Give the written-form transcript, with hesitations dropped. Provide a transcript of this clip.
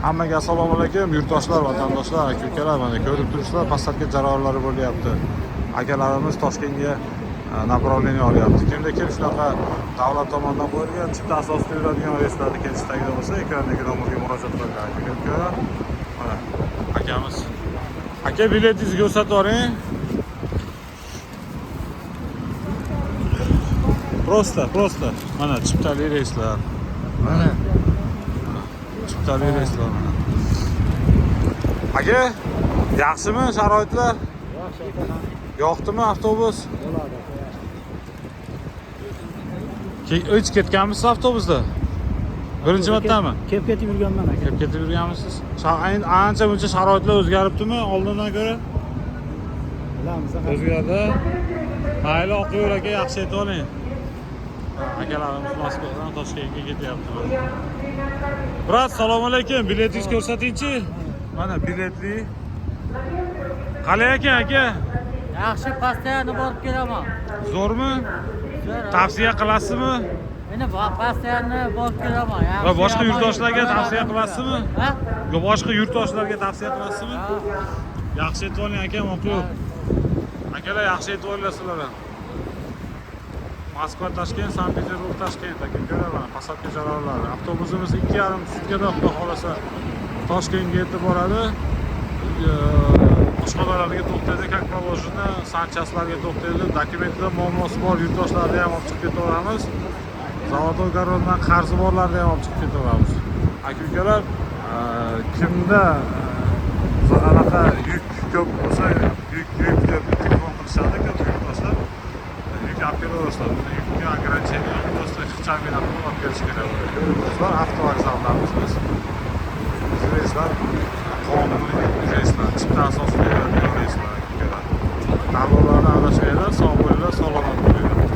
Hammaga assalomu alaykum, yurtdoshlar, vatandoshlar, aka-ukalar, mana ko'rib turibsizlar, pasatga jarayonlari bo'lyapti. Akalarimiz Toshkentga направление olyapti. Kimda kim shunaqa davlat tomonidan qo'yilgan chipta asosida yuradigan reyslarni kelishidagi bo'lsa, ekrandagi nomerga murojaat qiling, aka-ukalar. Mana akamiz. Aka, biletingizni ko'rsatib yuboring. Просто. Mana chiptali reyslar. Mana chiptali reyslar mana. Aka, yaxshimi sharoitlar? Yaxshi. Yo'qdimi avtobus? O'ch ketganmisiz avtobusda? Birinchi martami? Kelib ketib yurganman aka. Kelib ketib yurganmisiz? Ancha muncha sharoitlar o'zgaribdimi oldindan ko'ra? Bilamiz. O'zgardi. Mayli, oq yo'l aka, yaxshi aytib oling. Akalarimiz Moskvadan Toshkentga ketyaptilar. Brat, assalomu alaykum. Biletingizni ko'rsatingchi. Mana biletli. Qalay ekan aka? Yaxshi, postoyanno borib kelaman. Zo'rmi? Tavsiya qilasizmi? Meni postoyanno borib kelaman. Va boshqa yurtdoshlarga tavsiya qilasizmi? Ha? Yo, boshqa yurtdoshlarga tavsiya qilasizmi? Yaxshi aytib oling aka, ma'qul. Akalar, yaxshi aytib olinglar sizlar ham. Moskva Toshkent, Sankt-Peterburg Toshkent aka, ko'raman, pasatga jarayonlari. Avtobusimiz 2,5 sutkada xudo xolasa Toshkentga yetib boradi. Boshqalarga to'xtaydi, как положено, sanchaslarga to'xtaydi. Dokumentlar muammosi bor yurtdoshlarni ham olib chiqib ketaveramiz. Zavod garovdan qarzi borlarni ham olib chiqib ketaveramiz. Aka-ukalar, kimda anaqa yuk ko'p bo'lsa, yuk deb telefon qilishadi, ko'p yurtdoshlar. Yuk olib kelaverasizlar. Yukni ограничение просто terminalga olib kelish kerak. Yurtdoshlar, avtovokzallarimiz biz. Reyslar qonuniy reyslar, chipta asosida yuradigan reyslar. Qarorlarni adashmaylar, sog' bo'linglar, salomat bo'linglar.